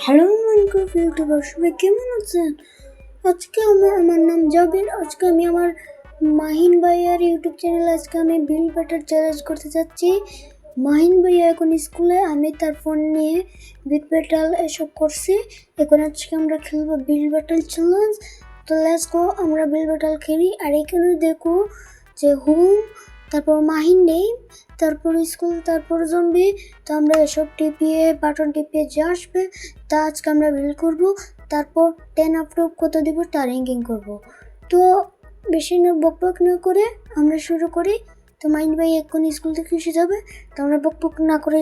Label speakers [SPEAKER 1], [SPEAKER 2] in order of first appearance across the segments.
[SPEAKER 1] Hello Minecraft YouTuber সবাই কেমন আছেন? আজকে আমার নাম জাবির। আজকে আমি আমার মাহিন ভাইয়ার ইউটিউব চ্যানেলে আমি বিল ব্যাটার চ্যালেঞ্জ করতে যাচ্ছি। মাহিন ভাইয়া এখন স্কুলে, আমি তার ফোন নিয়ে বিল ব্যাটাল এসব করছি। এখন আজকে আমরা খেলবো বিল ব্যাটাল চ্যালেঞ্জ। তো লেটস গো, আমরা বিল ব্যাটাল খেলি। আর এখানে দেখো যে হোম, তারপর মাহিন নেই, তারপর স্কুল, তারপর জম্বি। তো আমরা এসব টিপিয়ে বাটন টিপিয়ে যে আসবে তা আজকে আমরা বিল করব। তারপর 10 আপ্রুভ কত দিব তা র্যাঙ্কিং করব। তো বেশি বকবক না করে আমরা শুরু করি। তো মাইন ভাই এখন স্কুল থেকে এসে যাবে, তো আমরা বকবক না করে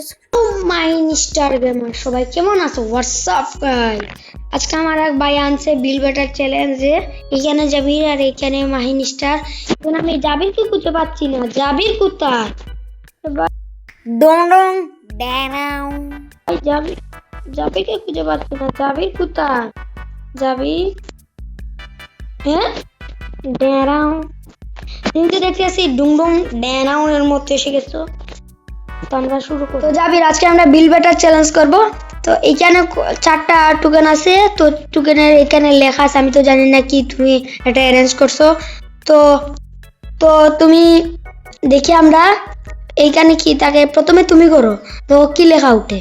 [SPEAKER 2] মাইন স্টার গেমার সবাই কেমন আছো? হোয়াটসঅ্যাপ গাই, আজকে আমার এক ভাই আনছে বিল ব্যাটার চ্যালেঞ্জে। এখানে জাবির আর এখানে মাহিন স্টার। এখন আমি জাবিরকে খুঁজে পাচ্ছি না। জাবির কোথায়?
[SPEAKER 1] ডং ডং ড্যানাও।
[SPEAKER 2] জাবিরকে খুঁজে পাচ্ছি না। জাবির কোথায়? জাবির, হ্যাঁ ড্যারাও। তুমি তো দেখতে আসি ডুংডুং ড্যানাও এর মধ্যে এসে গেছো। তো আমরা শুরু করব। তো জাবির, আজকে আমরা বিল ব্যাটার চ্যালেঞ্জ করব। তো এখানে 4টা টোকেন আছে। তো টোকেনের এখানে লেখা আছে, আমি তো জানি না কি তুমি এটা অ্যারেঞ্জ করছো। তো তো তুমি দেখি আমরা এইখানে কি থাকে। প্রথমে তুমি করো, তো কি লেখা উঠে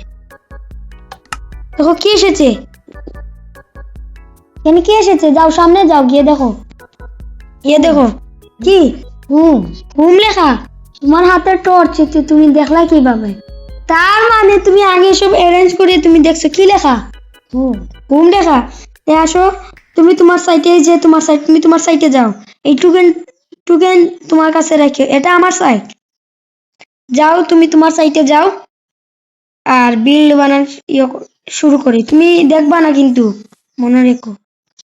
[SPEAKER 2] দেখো কি এসেছে। এখানে কি এসেছে? যাও সামনে যাও, গিয়ে দেখো, গিয়ে দেখো কি হুম হুম লেখা। তোমার হাতে টর্চ, তুমি দেখলা কিভাবে? তার মানে তুমি আগে সব অ্যারেঞ্জ করে তুমি দেখছো কি লেখা হুম লেখা। আসো তুমি তোমার সাইটে, যে তোমার সাইট, তুমি তোমার সাইটে যাও। এই টোকেন টোকেন তোমার কাছে রাখো, এটা আমার সাইট। যাও তুমি তোমার সাইটে যাও আর বিল বানানো শুরু করি। তুমি দেখবা না কিন্তু, মনে রেখো।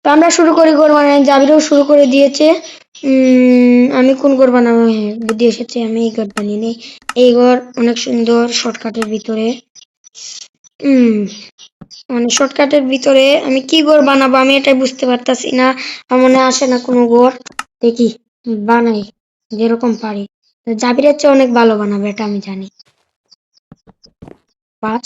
[SPEAKER 2] তো আমরা শুরু করি। ঘর বানানো জাবিরও শুরু করে দিয়েছে। আমি কোন ঘর বানাবো? হ্যাঁ, বুদ্ধি এসেছে, আমি এই ঘর বানিয়ে নিই। এই ঘর অনেক সুন্দর, শর্টকাটের ভিতরে। মানে শর্টকাটের ভিতরে আমি কি ঘর বানাবো আমি এটাই বুঝতে পারতাছি না। আমার মনে আসে না কোনো ঘর। দেখি বানাই যেরকম পারি। তো জাবিরের চেয়ে অনেক ভালো বানাবে, এটা আমি জানি। 5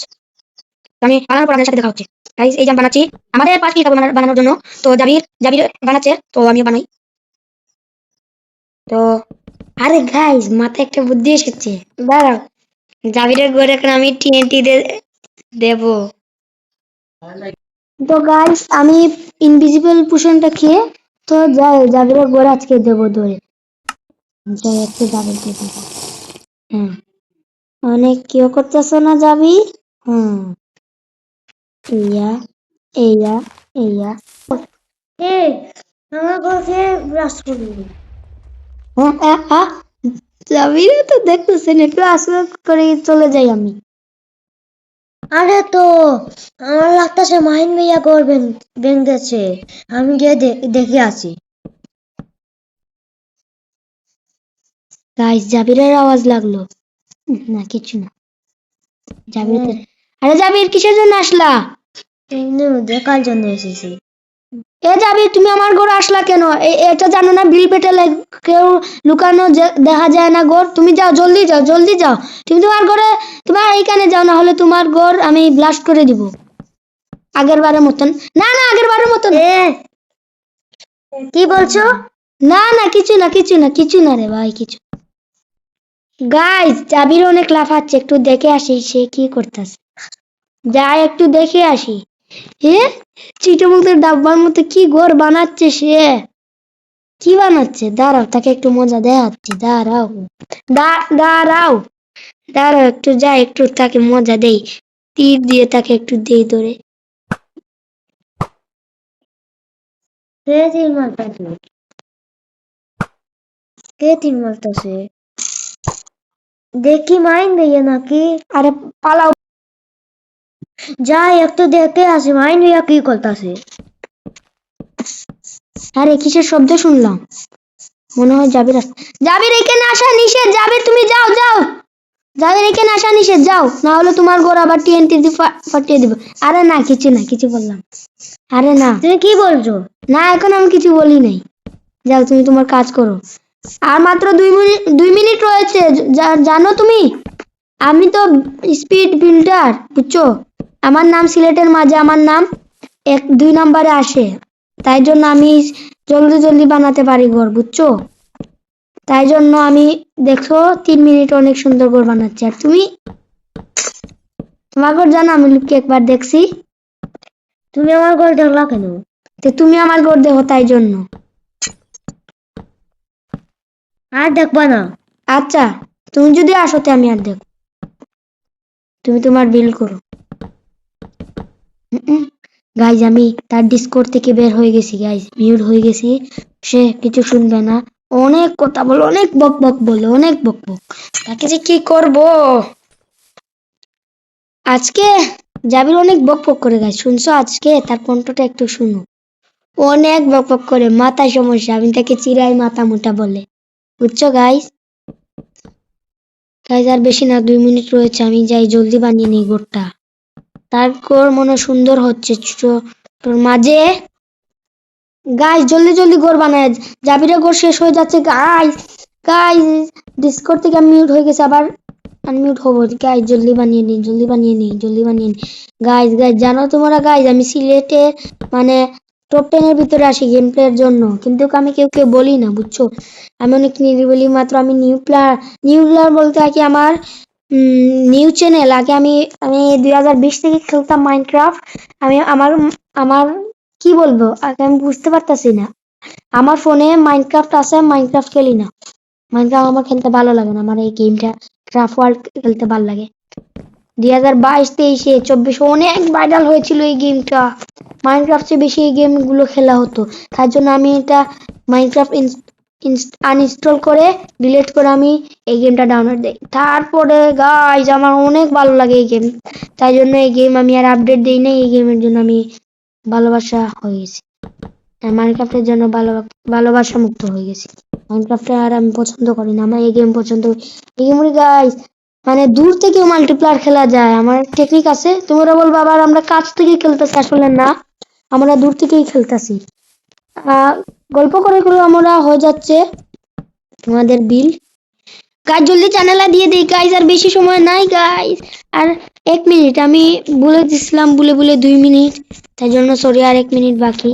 [SPEAKER 2] আমি বানানোর পর আপনাদের সাথে দেখা হচ্ছে। গাইস, এই যে আমি বানাচ্ছি আমাদের 5 মিনিট বানানোর জন্য। তো জাবির বানাচ্ছে, তো আমিও বানাই। তো আরে গাইস, মাথায় একটা বুদ্ধি এসেছে, দাঁড়াও। জাবিরের ঘরে এখন আমি টিএনটি দেব। তো গাইস, আমি ইনভিজিবল পোশনটা খেয়ে তো জাবিরের ঘরে আজকে দেবো ধরে। যাই একটু জাবিরকে দেবো। হ্যাঁ, অনেক কেউ করতেছো না জাবি। হুম, ইয়া ইয়া ইয়া এই আমার ঘরে ব্রাশ করবি। জাবিরে তো দেখতেছেন, একটু আস্তে করে চলে যাই আমি।
[SPEAKER 1] আরে তো আমার লাগতেছে মাহিন ভাইয়া করবেন ভেঙেছে, আমি গিয়ে দেখে আসি।
[SPEAKER 2] গাইস, জাবিরের আওয়াজ লাগলো না? কিছু না। জাবির আরে জাবির, কিসের জন্য আসলা?
[SPEAKER 1] দেখার জন্য এসেছি।
[SPEAKER 2] এ জাবির, তুমি আমার ঘরে আসলা কেন? এটা জানো না বিল পেটেলে কেউ লুকানো দেখা যায় না ঘর? তুমি যাও, জলদি যাও, জলদি যাও। তুমি তোমার ঘরে, তোমার এইখানে যাও, না হলে তোমার ঘর আমি ব্লাস্ট করে দিব আগের বারের মতন। না না, আগের বারের মতন।
[SPEAKER 1] কি বলছো?
[SPEAKER 2] না না, কিছু না, কিছু না, কিছু না রে ভাই, কিছু। গাইস, জাবির অনেক লাফাচ্ছে, একটু দেখে আসি সে কি করতেছে। যাই একটু দেখে আসি। হ্যাঁ, চিটোমুখের ডাব্বার মতো কি ঘর বানাচ্ছে সে। কি বানাচ্ছে? দাঁড়াও, তাকে একটু মজা দেখাচ্ছি। দাঁড়াও দাঁড়াও দাঁড়াও, একটু যাই, একটু তাকে মজা দেই। তীর দিয়ে তাকে একটু দেই ধরে।
[SPEAKER 1] কে তিন মারতেছে? দেখি মাইন ভাইয়া নাকি?
[SPEAKER 2] আরে পালাও।
[SPEAKER 1] যাই একটু দেখে আসি মাইন ভাইয়া কি করতেছে।
[SPEAKER 2] আরে কিসের শব্দ শুনলাম? মনে হয় জাবির জাবির, এখানে আসা নিষেধ। জাবির, তুমি যাও যাও। জাবির, এখানে আসা নিষেধ, যাও, না হলে তোমার ঘর আবার টিএনটি দিয়ে ফাটিয়ে দিব। আরে না, কিছু না, কিছু বললাম। আরে না,
[SPEAKER 1] তুমি কি বলছো?
[SPEAKER 2] না, এখন আমি কিছু বলি নাই। যাও, তুমি তোমার কাজ করো। আর মাত্র 2 মিনিট রয়েছে। জানো তুমি, আমি তো স্পিড বিল্ডার, বুঝছো? আমার নাম সিলেটের মাঝে আমার নাম 1 2 নম্বরে আসে, তাই জন্য আমি জলদি জলদি বানাতে পারি ঘর, বুঝছো? তাই জন্য আমি দেখো 3 মিনিট অনেক সুন্দর ঘর বানাচ্ছি। আর তুমি তোমার ঘর জানো আমি লুকিয়ে একবার দেখছি।
[SPEAKER 1] তুমি আমার ঘর দেখলা কেন?
[SPEAKER 2] তো তুমি আমার ঘর দেখো তাই জন্য।
[SPEAKER 1] আর দেখবা না।
[SPEAKER 2] আচ্ছা, তুমি যদি আসো তো আমি আর দেখো, তুমি তোমার বিল করো। গাইজ আমি তার ডিসকর্ড থেকে বের হয়ে গেছি গাইজ, মিউট হয়ে গেছি। সে কিছু শুনবে না, অনেক কথা বলে, অনেক বক বক বলে, অনেক বক বক। তাকে যে কি করব আজকে। জাবির অনেক বক বক করে গাইজ, শুনছো আজকে তার কণ্ঠটা একটু শুনো। অনেক বক বক করে, মাথা সমস্যা, আমি তাকে চিরাই মাথা মোটা বলে, বুঝছো গাইজ? গাইজ আর বেশি না, 2 মিনিট রয়েছে, আমি যাই জলদি বানিয়ে নিই ঘরটা। তারপর মনে সুন্দর হচ্ছে তোর মাঝে। গাইস জলদি জলদি ঘর বানায়, জাবিরের ঘর শেষ হয়ে যাচ্ছে গাইস। গাইস ডিসকর্ড থেকে মিউট হয়ে গেছে, আবার আনমিউট হবো। গাইস জলদি বানিয়ে নিই, জলদি বানিয়ে নিই, জলদি বানিয়ে নিই। গাইস গাইস জানো তোমরা গাইস আমি সিলেটে মানে টপ 10 এর ভিতরে আসি গেম প্লের জন্য, কিন্তু আমি কেউ কেউ বলি না, বুঝছো? আমি অনেক নিরিবিলি, মাত্র আমি নিউ প্লেয়ার বলতে আর কি আমার নিউ চ্যানেল। আগে আমি আমি 2020 থেকে খেলতাম মাইনক্রাফট। আমি আমার আমার কি বলবো আগে আমি বুঝতে পারতাছি না। আমার ফোনে মাইনক্রাফট আছে, মাইনক্রাফট খেলি না। মাইনক্রাফট আমার খেলতে ভালো লাগে না, আমার এই গেমটা ক্রাফট ওয়ার্ল্ড খেলতে ভালো লাগে। 2022 23 24 অনেক ভাইরাল হয়েছিল এই গেমটা। মাইনক্রাফট চেয়ে বেশি এই গেমগুলো খেলা হতো, তার জন্য আমি এটা মাইনক্রাফট আনইনস্টল করে ডিলিট করে আমি এই গেমটা ডাউনলোড দিই। তারপরে গাইজ আমার অনেক ভালো লাগে এই গেম, তাই জন্য এই গেম আমি আর আপডেট দিই না। এই গেমের জন্য আমি ভালোবাসা হয়ে গেছি, মাইনক্রাফটের জন্য ভালোবাসা মুক্ত হয়ে গেছি। মাইনক্রাফটে আর আমি পছন্দ করি না, আমার এই গেম পছন্দ। এই গেমের গাইজ মানে দূর থেকে মাল্টিপ্লেয়ার খেলা যায়, আমার টেকনিক আছে। তোমরা বলবো আবার আমরা কাছ থেকে খেলতেছি, আসলে না, আমরা দূর থেকেই খেলতেছি। গল্প করে করে আমরা হয়ে যাচ্ছে আমাদের বিল। গাইজ জলদি চ্যানেলটা দিয়ে দিই গাইজ, আর বেশি সময় নাই গাইজ, আর 1 মিনিট আমি বলে দিছিলাম, বলে 2 মিনিট, তাই জন্য সরি, আর 1 মিনিট বাকি।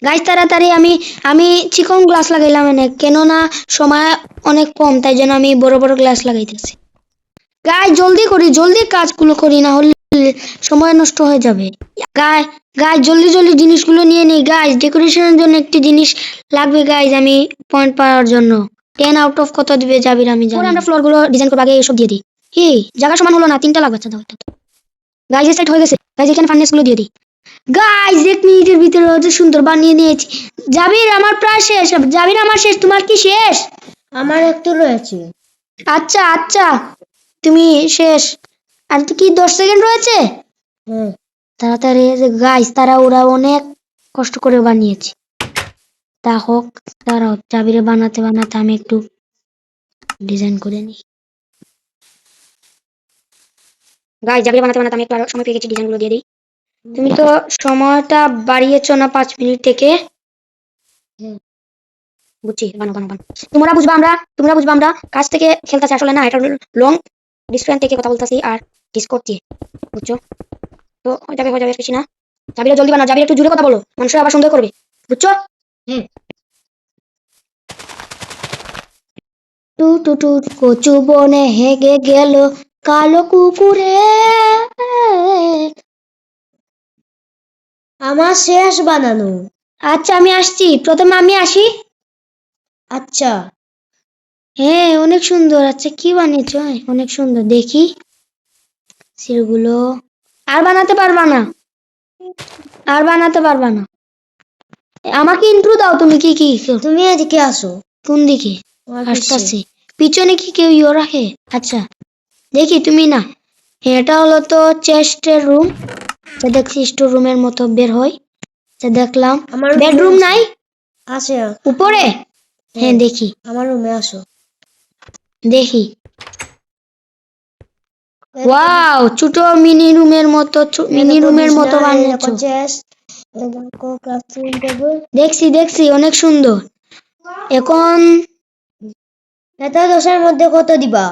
[SPEAKER 2] গাইজ তাড়াতাড়ি আমি আমি চিকন গ্লাস লাগাইলাম অনেক, কেননা সময় অনেক কম, তাই জন্য আমি বড় বড় গ্লাস লাগাইতেছি। গাইজ জলদি করি, জলদি কাজগুলো করি, না হলে সময় নষ্ট হয়ে যাবে। গাইজ জলদি জলদি জিনিসগুলো নিয়ে নিই গাইজ, ডেকোরেশনের জন্য একটি জিনিস লাগবে গাইজ, আমি পয়েন্ট পাওয়ার জন্য। 10 আউট অফ কত দিবে জাবির আমি জানি। আমরা ফ্লোর গুলো ডিজাইন করবো, আগে এসব দিয়ে দিই। জায়গা সমান হলো না, 3টা লাগবে। আচ্ছা দাও একটা। গাইজ সেট হয়ে গেছে গাইজ, এখানে ফার্নেস গুলো দিয়ে দিই। গাইজ 1 মিনিটের ভিতরে অত সুন্দর বানিয়ে নিয়েছি। জাবির আমার প্রায় শেষ, জাবির আমার শেষ, তোমার কি শেষ?
[SPEAKER 1] আমার একটু রয়েছে।
[SPEAKER 2] আচ্ছা আচ্ছা তুমি শেষ, আর তো কি 10 সেকেন্ড রয়েছে।
[SPEAKER 1] হ্যাঁ
[SPEAKER 2] তাড়াতাড়ি গাইজ, ওরা অনেক কষ্ট করে বানিয়েছে। তা হোক, দাঁড়াও, জাবিরে বানাতে বানাতে আমি একটু ডিজাইন করে নিই। গাইজ জাবিরে বানাতে বানাতে আমি একটু সময় পেয়ে গেছি, ডিজাইনগুলো দিয়ে দিই। তুমি তো সময়টা বাড়িয়েছো না 5 মিনিট থেকে। বুঝছি, বানো বানো বানো। তোমরা বুঝবা আমরা কাছ থেকে খেলতেছি, আসলে না, এটা লং ডিস্টেন্স থেকে কথা বলতেছি আর ডিসকর্ড দিয়ে, বুঝছো? তো হয়ে যাবে বেশি না। জাবিরা জলদি বানাও, জাবিরা একটু জোরে কথা বলো, মানুষরা আবার সন্দেহ করবে, বুঝছো? টু টু টু কচু বনে হেগে গেল কালো কুকুরে।
[SPEAKER 1] আমার শেষ বানানো।
[SPEAKER 2] আচ্ছা আমি আসছি, প্রথমে আমি আসি।
[SPEAKER 1] আচ্ছা
[SPEAKER 2] হ্যাঁ অনেক সুন্দর। আচ্ছা কি বানিয়েছো? অনেক সুন্দর, দেখি সেগুলো। আর বানাতে পারবা না, আর বানাতে পারবা না। আমাকে ইন্ট্রো দাও, তুমি কি কি
[SPEAKER 1] তুমি এদিকে আসো।
[SPEAKER 2] কোন দিকে?
[SPEAKER 1] আমার পিছে।
[SPEAKER 2] আসতেছি। পিছনে কি কেউ রাখে? আচ্ছা দেখি, তুমি না। এটা হলো তো চেস্টের রুম, দেখছি স্টোর রুমের মতো বের হয়। দেখলাম
[SPEAKER 1] আমার
[SPEAKER 2] বেডরুম নাই
[SPEAKER 1] আছে
[SPEAKER 2] উপরে। হ্যাঁ দেখি,
[SPEAKER 1] আমার রুমে আসো।
[SPEAKER 2] দেখি। ওয়াও, ছোট মিনি রুমের মতো, বানিয়েছো। দেখছি অনেক সুন্দর। এখন
[SPEAKER 1] এটা 10-এর মধ্যে কত দিবা?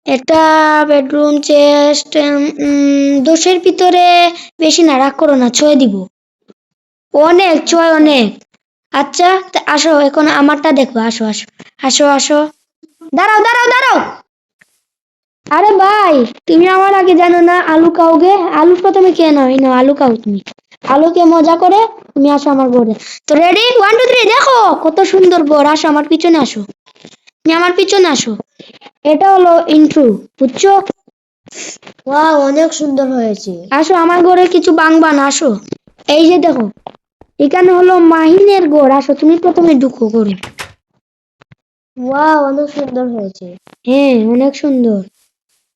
[SPEAKER 2] একটা বেডরুম চেস্ট 10-এর ভিতরে বেশি না, রাগ করো না, 6 দিব। অনেক 6 অনেক। আচ্ছা আসো, এখন আমারটা দেখো, আসো আসো আসো আসো। দাঁড়াও দাঁড়াও দাঁড়াও। আরে ভাই, তুমি আমার আগে জানো না আলু খাওগে? আলু প্রথমে খেয়ে নাও, এই নাও আলু খাও তুমি। আলুকে মজা করে তুমি আসো আমার ঘরে। তো রেডি, 1 2 3, দেখো কত সুন্দর ঘর। আসো আমার পিছনে আসো, তুমি আমার পিছনে আসো। এটা হলো ইন্ট্রো, বুঝছো?
[SPEAKER 1] ওয়াও, অনেক সুন্দর হয়েছে।
[SPEAKER 2] আসো আমার ঘরে কিছু বাংবা না, আসো। এই যে দেখো, এখানে হলো মাহিনের ঘর। আসো তুমি প্রথমে ঢুকো ঘরে।
[SPEAKER 1] ওয়াও, অনেক সুন্দর হয়েছে।
[SPEAKER 2] হ্যাঁ অনেক সুন্দর।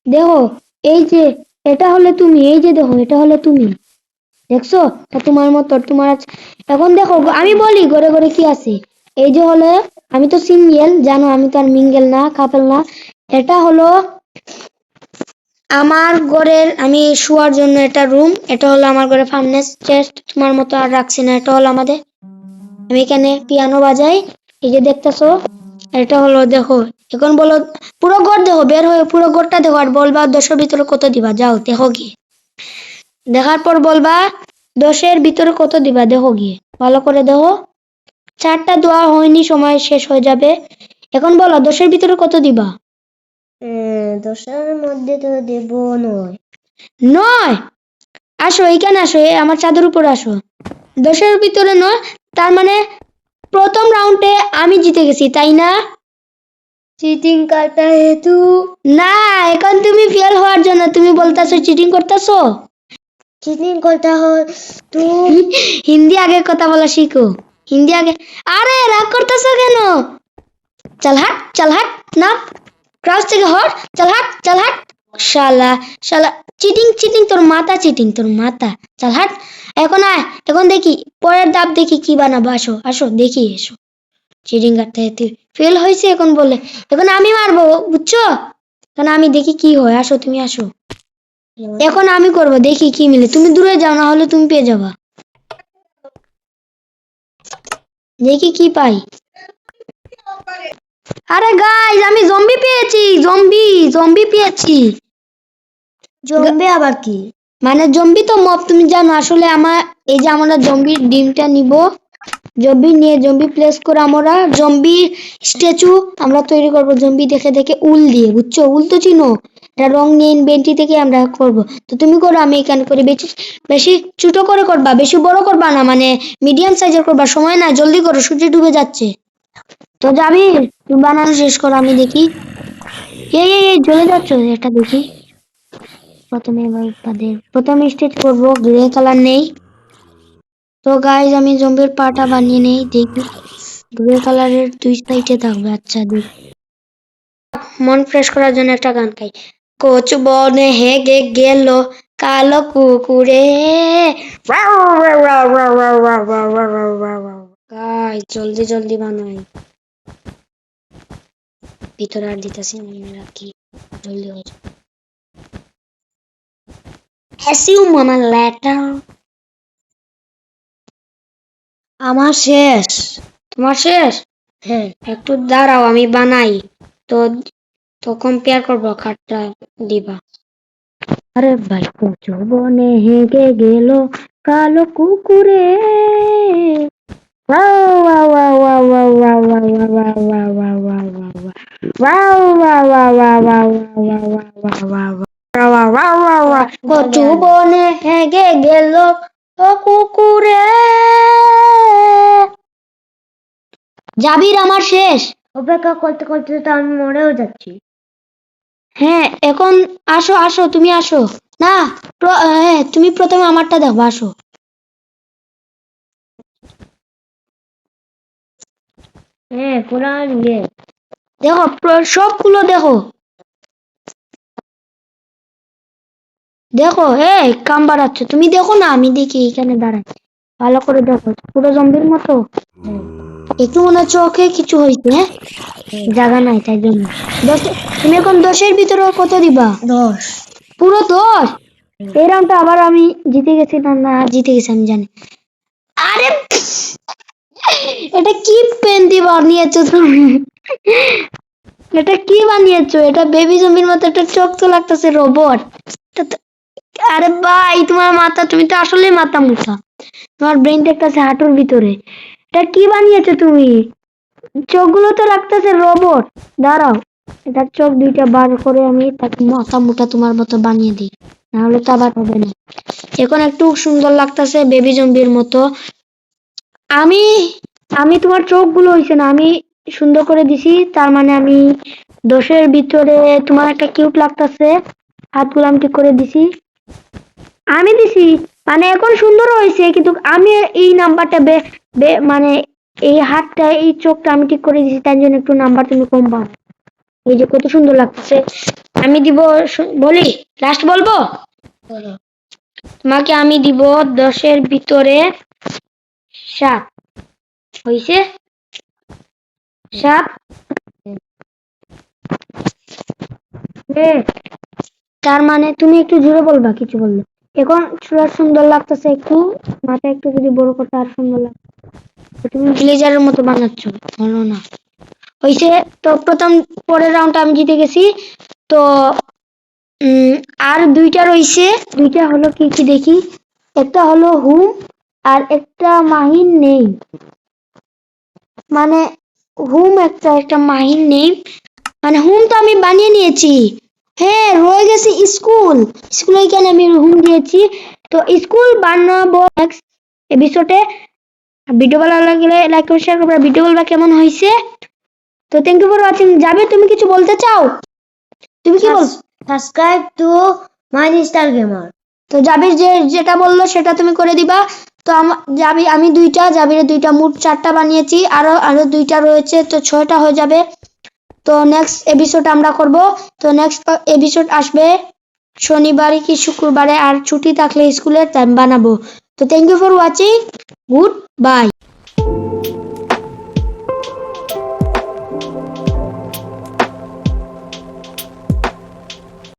[SPEAKER 2] দেখো, এই যে এটা হলে তুমি, এই যে দেখো এটা হলে তুমি, দেখছো? তা তোমার মতো তোমার এখন দেখো আমি বলি ঘরে ঘরে কি আছে। এই যে হলে, আমি তো সিঙ্গেল জানো, আমি তো আর মিঙ্গেল না, কাপল না। এটা হলো আমার ঘরের, আমি শোয়ার জন্য এটা রুম। এটা হলো আমার ঘরে ফার্নেস চেস্ট, তোমার মতো আর রাখছি না। এটা হলো আমাদের, আমি এখানে পিয়ানো বাজাই, এই যে দেখতেছো। এটা হলো দেখো, এখন বলো পুরো ঘর দেখো, বের হয়ে পুরো ঘরটা দেখো, আর বলবা 10-এর ভিতরে কত দিবা। যাও দেখো গিয়ে, দেখার পর বলবা 10-এর ভিতরে কত দিবা। দেখো গিয়ে, ভালো করে দেখো। 4টা দেওয়া হয়নি, সময় শেষ হয়ে যাবে। এখন বলো 10-এর ভিতরে কত দিবা।
[SPEAKER 1] 10-এর মধ্যে তো দেব 9।
[SPEAKER 2] 9? আসো এইখানে আসো, আমার চাঁদের উপর আসো। 10-এর ভিতরে 9, তার মানে প্রথম রাউন্ডে আমি জিতে গেছি, তাই না?
[SPEAKER 1] চিটিং কাটা হেতু।
[SPEAKER 2] না, এখন তুমি ফেল হওয়ার জন্য তুমি বলতেছো চিটিং করতেছো।
[SPEAKER 1] চিটিং করতে হয় তো।
[SPEAKER 2] হিন্দি আগে কথা বলা শিখো, হিন্দি আগে। আরে রাগ করতেছো কেন? চল হাট না, ক্রাউচ থেকে হট, চল হাট। শালা শালা, চিটিং চিটিং, তোর মাথা চিটিং, তোর মাথা। চল হাট। এখন আয়, এখন দেখি পরের ধাপ, দেখি কি বানাবো। আসো আসো দেখি, এসো। চিটিং করতে ফেল হয়েছে এখন বলে, এখন আমি মারবো, বুঝছো? এখন আমি দেখি কি হয়। আসো তুমি আসো, এখন আমি করব, দেখি কি মিলে। তুমি দূরে যাও, না হলে তুমি পেয়ে যাবা। দেখি কি পাই। আরে গাইস, আমি জম্বি পেয়েছি, জম্বি পেয়েছি।
[SPEAKER 1] জম্বি আবার কি?
[SPEAKER 2] মানে জম্বি তো মব, তুমি জানো। আসলে আমার এই যে আমরা জম্বির ডিমটা নিব, জম্বি নিয়ে জম্বি প্লেস করে আমরা জম্বি স্ট্যাচু আমরা তৈরি করব, জম্বি দেখে দেখে উল দিয়ে, বুঝছো? উল তো চিনো, এটা রং নিয়ে ইনভেন্টরি থেকে আমরা করব। তো তুমি করো, আমি এখানে করি। বেশি বেশি ছোট করে করবা, বেশি বড় করবা না, মানে মিডিয়াম সাইজের করবা। সময় না, জলদি করো, সূর্য ডুবে যাচ্ছে। তো যাবি, তুমি বানানো শেষ করো, আমি দেখি। এই জ্বলে যাচ্ছে, এটা দেখি। প্রথমে এবার তাদের প্রথমে স্টেজ করব, গ্রে কালার নেই। তো গাইজ আমি জম্বির পাটা বানিয়ে নেই, দেখি গ্রে কালারের 2 সাইডে থাকবে। আচ্ছা দেখি, মন ফ্রেশ করার জন্য একটা গান গাই। কচু বনে হেগে গেল কালো কুকুরে। গাইজ জলদি জলদি বানাই, ভিতরে আর দিতেছি না, রাখি, জলদি হয়ে যাবে। Assume আমার লেটার।
[SPEAKER 1] আমার শেষ।
[SPEAKER 2] তোমার শেষ?
[SPEAKER 1] হ্যাঁ।
[SPEAKER 2] একটু দাঁড়াও, আমি বানাই। তো তো কম্পেয়ার করবো, কাঠটা দিবা। আরে ভাই, কচু বনে হেগে গেল কালো কুকুরে। Wow wow wow wow wow wow wow wow wow wow wow wow wow wow wow wow. কচু বনে হেগে গেল কুকুরে। জাবির আমার শেষ।
[SPEAKER 1] অপেক্ষা করতে করতে তো আমি মরেও যাচ্ছি।
[SPEAKER 2] হ্যাঁ এখন আসো আসো, তুমি আসো না। হ্যাঁ তুমি প্রথমে আমারটা দেখো, আসো।
[SPEAKER 1] হ্যাঁ, কোরআন গে।
[SPEAKER 2] দেখো সবগুলো দেখো, দেখো। কাম বাড়াচ্ছ তুমি, দেখো না, আমি দেখি এখানে দাঁড়াই। ভালো করে দেখো, পুরো জম্বির মতো। একটু মনে হচ্ছে ওকে কিছু হয়েছে, হ্যাঁ? জায়গা নাই তাই জন্য। 10, তুমি এখন 10-এর ভিতরে কত দিবা?
[SPEAKER 1] 10।
[SPEAKER 2] পুরো 10? এই রাউন্ডটা আবার আমি জিতে গেছি না? না জিতে গেছি আমি জানি। আরে এটা কি পেন দিয়ে বানিয়েছো তুমি? এটা কি বানিয়েছো? এটা বেবি জম্বির মতো একটা চোখ তো লাগতেছে রোবট। আরে ভাই তোমার মাথা, তুমি তো আসলে মাথা মুথা, তোমার ব্রেনটা একটা আছে হাঁটুর ভিতরে। এটা কি বানিয়েছো তুমি? চোখগুলো তো লাগতেছে রোবট। দাঁড়াও, এটার চোখ দুইটা বার করে আমি তাকে মাথা মুটা তোমার মতো বানিয়ে দিই, নাহলে তো আবার হবে না। এখন একটু সুন্দর লাগতেছে বেবি জম্বির মতো। আমি আমি তোমার চোখগুলো হইছে না, আমি সুন্দর করে দিছি, তার মানে আমি 10-এর ভিতরে তোমার একটা কিউট লাগতেছে। হাতগুলো আমি ঠিক করে দিছি, আমি দিছি, মানে এখন সুন্দর হয়েছে, কিন্তু আমি এই নাম্বারটা মানে এই হাতটা এই চোখটা আমি ঠিক করে দিছি, তাই জন্য একটু নাম্বার তুমি কম পাও। এই যে কত সুন্দর লাগছে। আমি দিব, বলি লাস্ট বলবো, তোমাকে আমি দিব 10-এর ভিতরে 7। হয়েছে 7। তার মানে তুমি একটু জোরে বলবা কিছু বললে। এখন চুলা সুন্দর লাগতেছে, একটু মাথা একটু যদি বড় করতে আর সুন্দর লাগবে। তুমি ভিলেজারের মতো বানাচ্ছ, ভালো না হয়েছে। তো প্রথম পরের রাউন্ডটা আমি জিতে গেছি। তো আর দুইটা রইছে। দুইটা হলো কি কি দেখি, একটা হলো হুম আর একটা মাহিন নেই, মানে হুম একটা একটা মাহিন নেই, মানে হুম তো আমি বানিয়ে নিয়েছি। হ্যাঁ রয়ে গেছে স্কুল, স্কুলে কেন আমি হুম দিয়েছি। তো স্কুল বানাবো নেক্সট এপিসোডে। ভিডিও ভালো লাগলে লাইক করে শেয়ার করবে, ভিডিও বলবা কেমন হয়েছে। তো থ্যাংক ইউ ফর ওয়াচিং। যাবে তুমি কিছু বলতে চাও? তুমি কি বল?
[SPEAKER 1] Subscribe to Mini Star Gamer.
[SPEAKER 2] তো জাবির যেটা বললো সেটা তুমি করে দিবা। তো আমি দুইটা, জাবিরের দুইটা, মোট 4টা বানিয়েছি, আরো আরো দুইটা রয়েছে, তো 6টা হয়ে যাবে। তো নেক্সট এপিসোড আমরা করব। তো নেক্সট এপিসোড আসবে শনিবারে কি শুক্রবারে, আর ছুটি থাকলে স্কুলের টাইম বানাবো। তো thank you for watching, good bye.